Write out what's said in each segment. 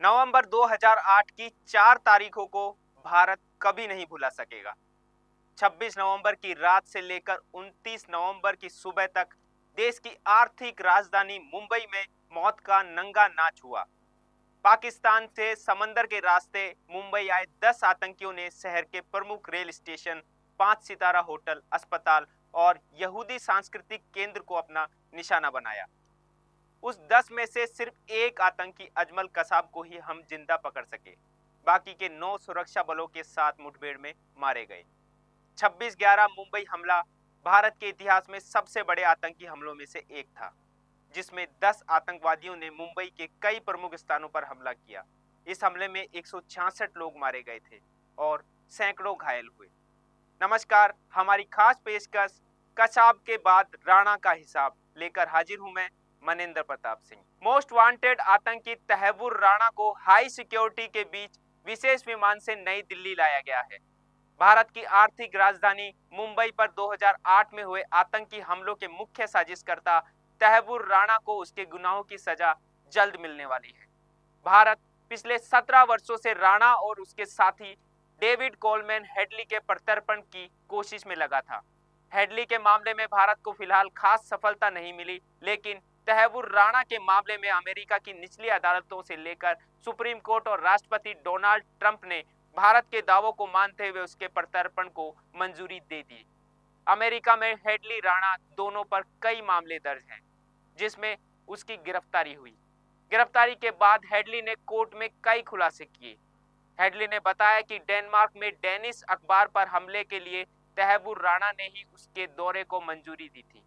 नवंबर 2008 की 4 तारीखों को भारत कभी नहीं भुला सकेगा। 26 नवंबर की रात से लेकर 29 नवंबर की सुबह तक देश की आर्थिक राजधानी मुंबई में मौत का नंगा नाच हुआ। पाकिस्तान से समंदर के रास्ते मुंबई आए 10 आतंकियों ने शहर के प्रमुख रेल स्टेशन, 5 सितारा होटल, अस्पताल और यहूदी सांस्कृतिक केंद्र को अपना निशाना बनाया। उस 10 में से सिर्फ एक आतंकी अजमल कसाब को ही हम जिंदा पकड़ सके। बाकी के 9 सुरक्षा बलों के साथ मुठभेड़ में मारे गए। 26/11 मुंबई हमला भारत के इतिहास में सबसे बड़े आतंकी हमलों में से एक था, जिसमें 10 आतंकवादियों ने मुंबई के कई प्रमुख स्थानों पर हमला किया। इस हमले में 166 लोग मारे गए थे और सैकड़ों घायल हुए। नमस्कार, हमारी खास पेशकश कसाब के बाद राणा का हिसाब लेकर हाजिर हूं मैं, मनेंद्र प्रताप सिंह। मोस्ट वांटेड आतंकी तहव्वुर राणा को हाई सिक्योरिटी के बीच विशेष विमान से नई दिल्ली लाया गया है। भारत की आर्थिक राजधानी मुंबई पर 2008 में हुए आतंकी हमलों के मुख्य साजिशकर्ता तहव्वुर राणा को उसके गुनाहों की सजा जल्द मिलने वाली है। भारत पिछले 17 वर्षों से राणा और उसके साथी डेविड कोलमैन हेडली के प्रत्यर्पण की कोशिश में लगा था। हेडली के मामले में भारत को फिलहाल खास सफलता नहीं मिली, लेकिन तहव्वुर राणा के मामले में अमेरिका की निचली अदालतों से लेकर सुप्रीम कोर्ट और राष्ट्रपति डोनाल्ड ट्रंप ने भारत के दावों को मानते हुए उसके प्रत्यर्पण को मंजूरी दे दी। अमेरिका में हेडली राणा दोनों पर कई मामले दर्ज हैं, जिसमें उसकी गिरफ्तारी हुई। गिरफ्तारी के बाद हेडली ने कोर्ट में कई खुलासे किए। हेडली ने बताया कि डेनमार्क में डेनिश अखबार पर हमले के लिए तहव्वुर राणा ने ही उसके दौरे को मंजूरी दी थी।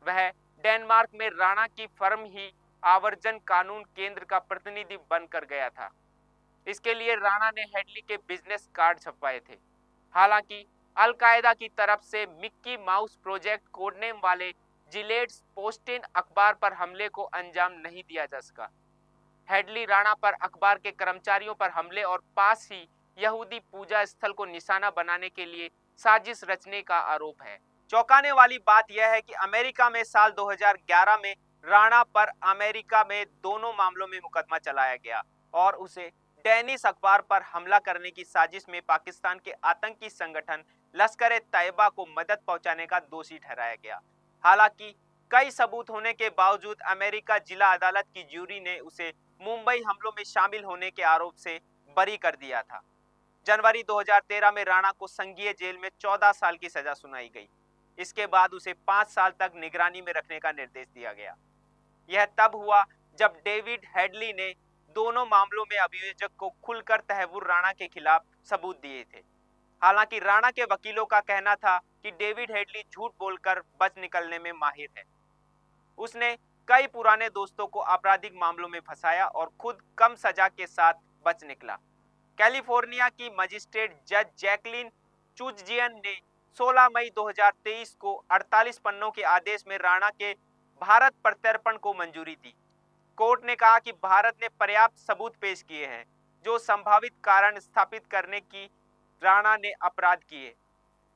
वह डेनमार्क में राणा की फर्म ही आवर्जन कानून केंद्र का प्रतिनिधि बनकर गया था। इसके लिए राणा ने हेडली के बिजनेस कार्ड छपवाए थे। हालांकि अल-कायदा की तरफ से मिक्की माउस प्रोजेक्ट कोडनेम वाले जिलेट्स पोस्टिन अखबार पर हमले को अंजाम नहीं दिया जा सका। हेडली राणा पर अखबार के कर्मचारियों पर हमले और पास ही यहूदी पूजा स्थल को निशाना बनाने के लिए साजिश रचने का आरोप है। चौंकाने वाली बात यह है कि अमेरिका में साल 2011 में राणा पर अमेरिका में दोनों मामलों में मुकदमा चलाया गया और उसे डेनिश अखबार पर हमला करने की साजिश में पाकिस्तान के आतंकी संगठन लश्कर-ए-तैयबा को मदद पहुंचाने का दोषी ठहराया गया। हालांकि कई सबूत होने के बावजूद अमेरिका जिला अदालत की ज्यूरी ने उसे मुंबई हमलों में शामिल होने के आरोप से बरी कर दिया था। जनवरी 2013 में राणा को संघीय जेल में 14 साल की सजा सुनाई गई। इसके बाद उसे 5 साल तक निगरानी में रखने का निर्देश दिया गया। यह तब हुआ जब डेविड हेडली ने दोनों मामलों में अभियोजक को खुलकर तहव्वुर राणा के खिलाफ सबूत दिए थे। हालांकि राणा के वकीलों का कहना था कि डेविड हेडली झूठ बोलकर बच निकलने में माहिर है। उसने कई पुराने दोस्तों को आपराधिक मामलों में फंसाया और खुद कम सजा के साथ बच निकला। कैलिफोर्निया की मजिस्ट्रेट जज जैकलिन चुजजियन ने 16 मई 2023 को 48 पन्नों के आदेश में राणा के भारत प्रत्यर्पण को मंजूरी दी। कोर्ट ने कहा कि भारत ने पर्याप्त सबूत पेश किए हैं जो संभावित कारण स्थापित करने की राणा ने अपराध किए।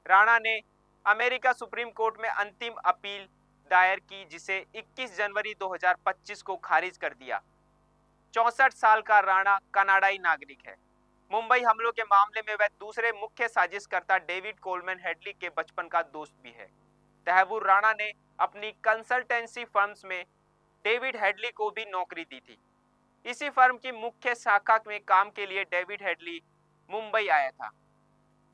राणा ने अमेरिका सुप्रीम कोर्ट में अंतिम अपील दायर की, जिसे 21 जनवरी 2025 को खारिज कर दिया। 64 साल का राणा कनाडाई नागरिक है। मुंबई हमलों के मामले में वह दूसरे मुख्य साजिशकर्ता डेविड कोलमैन हेडली के बचपन का दोस्त भी है। तहव्वुर राणा ने अपनी कंसल्टेंसी फर्म्स में डेविड हेडली को भी नौकरी दी थी। इसी फर्म की मुख्य शाखा में काम के लिए डेविड हेडली मुंबई आया था।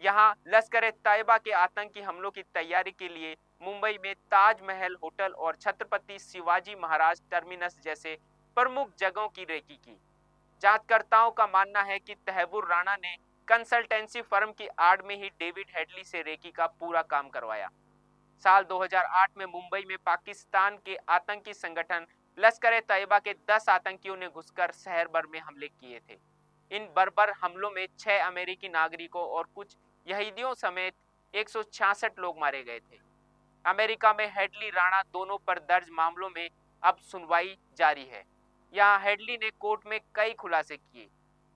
यहाँ लश्कर-ए-तैयबा के आतंकी हमलों की तैयारी के लिए मुंबई में ताजमहल होटल और छत्रपति शिवाजी महाराज टर्मिनस जैसे प्रमुख जगहों की रेकी की। जांचकर्ताओं का मानना है कि तहव्वुर राणा ने कंसल्टेंसी फर्म की आड़ में ही डेविड हेडली से रेकी का पूरा काम करवाया। साल 2008 में मुंबई में पाकिस्तान के आतंकी संगठन लश्कर-ए-तैयबा के 10 आतंकियों ने घुसकर शहर भर में हमले किए थे। इन बर्बर हमलों में 6 अमेरिकी नागरिकों और कुछ यहूदियों समेत 166 लोग मारे गए थे। अमेरिका में हेडली राणा दोनों पर दर्ज मामलों में अब सुनवाई जारी है। यहाँ हेडली ने कोर्ट में कई खुलासे किए।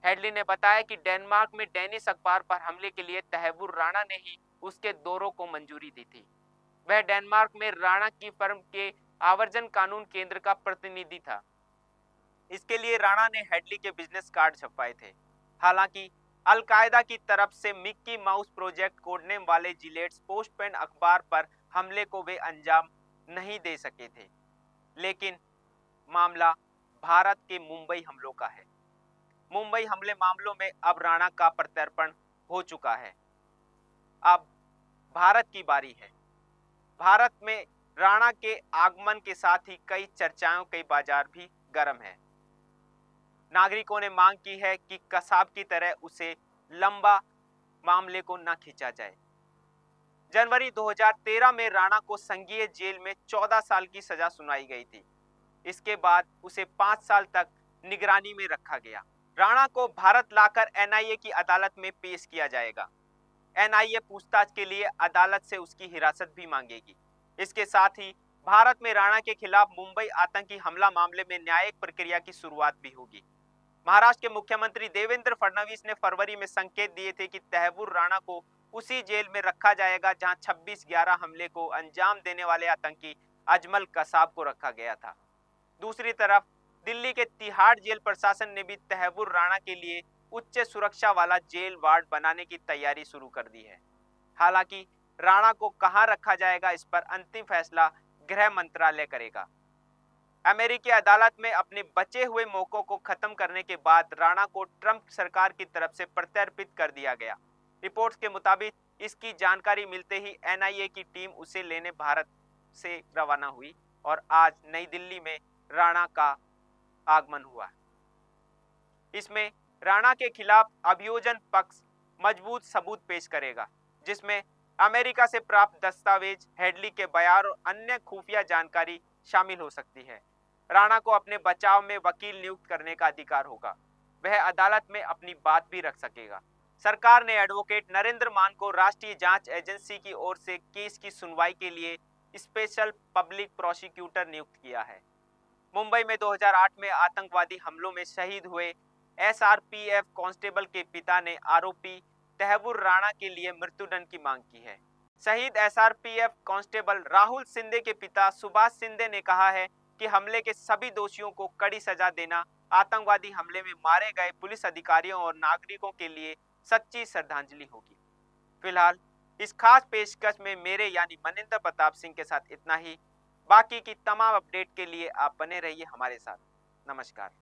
हेडली ने बताया कि डेनमार्क में डेनिश अखबार पर हमले के लिए तहव्वुर राणा ने ही उसके दौरों को मंजूरी दी थी। वह डेनमार्क में राणा की फर्म के आवर्जन कानून केंद्र का प्रतिनिधि था। इसके लिए राणा ने हेडली के बिजनेस कार्ड छपवाए थे। हालांकि अलकायदा की तरफ से मिक्की माउस प्रोजेक्ट कोडनेम वाले जिलेट्स पोस्टमैन अखबार पर हमले को वे अंजाम नहीं दे सके थे। लेकिन मामला भारत के मुंबई हमलों का है। मुंबई हमले मामलों में अब राणा का प्रत्यर्पण हो चुका है। अब भारत की बारी है। भारत में राणा के आगमन के साथ ही कई चर्चाओं के बाजार भी गर्म है। नागरिकों ने मांग की है कि कसाब की तरह उसे लंबा मामले को न खींचा जाए। जनवरी 2013 में राणा को संघीय जेल में 14 साल की सजा सुनाई गई थी। इसके बाद उसे 5 साल तक निगरानी में रखा गया। राणा को भारत लाकर एनआईए की अदालत में पेश किया जाएगा। एनआईए पूछताछ के लिए अदालत से उसकी हिरासत भी मांगेगी। इसके साथ ही भारत में राणा के खिलाफ मुंबई आतंकी हमला मामले में न्यायिक प्रक्रिया की शुरुआत भी होगी। महाराष्ट्र के मुख्यमंत्री देवेंद्र फडणवीस ने फरवरी में संकेत दिए थे कि तैमूर राणा को उसी जेल में रखा जाएगा जहां 26/11 हमले को अंजाम देने वाले आतंकी अजमल कसाब को रखा गया था। दूसरी तरफ दिल्ली के तिहाड़ जेल प्रशासन ने भी तैमूर राणा के लिए उच्च सुरक्षा वाला जेल वार्ड बनाने की तैयारी शुरू कर दी है। हालांकि राणा को कहां रखा जाएगा इस पर अंतिम फैसला गृह मंत्रालय करेगा। अमेरिकी अदालत में अपने बचे हुए मौकों को खत्म करने के बाद राणा को ट्रंप सरकार की तरफ से प्रत्यर्पित कर दिया गया। रिपोर्ट्स के मुताबिक इसकी जानकारी मिलते ही एनआईए की टीम उसे लेने भारत से रवाना हुई और आज नई दिल्ली में राणा का आगमन हुआ। इसमें राणा के खिलाफ अभियोजन पक्ष मजबूत सबूत पेश करेगा, जिसमें अमेरिका से प्राप्त दस्तावेज, हेडली के बयान और अन्य खुफिया जानकारी शामिल हो सकती है। राणा को अपने बचाव में वकील नियुक्त करने का अधिकार होगा। वह अदालत में अपनी बात भी रख सकेगा। सरकार ने एडवोकेट नरेंद्र मान को राष्ट्रीय जांच एजेंसी की ओर से केस की सुनवाई के लिए स्पेशल पब्लिक प्रोसिक्यूटर नियुक्त किया है। मुंबई में 2008 में आतंकवादी हमलों में शहीद हुए एसआरपीएफ कांस्टेबल के पिता ने आरोपी तैमूर राणा के लिए मृत्युदंड की मांग की है। शहीद एसआरपीएफ कांस्टेबल राहुल सिंधे के पिता सुभाष सिंधे ने कहा है कि हमले के सभी दोषियों को कड़ी सजा देना आतंकवादी हमले में मारे गए पुलिस अधिकारियों और नागरिकों के लिए सच्ची श्रद्धांजलि होगी। फिलहाल इस खास पेशकश में मेरे यानी मनिंदर प्रताप सिंह के साथ इतना ही। बाकी की तमाम अपडेट के लिए आप बने रहिए हमारे साथ। नमस्कार।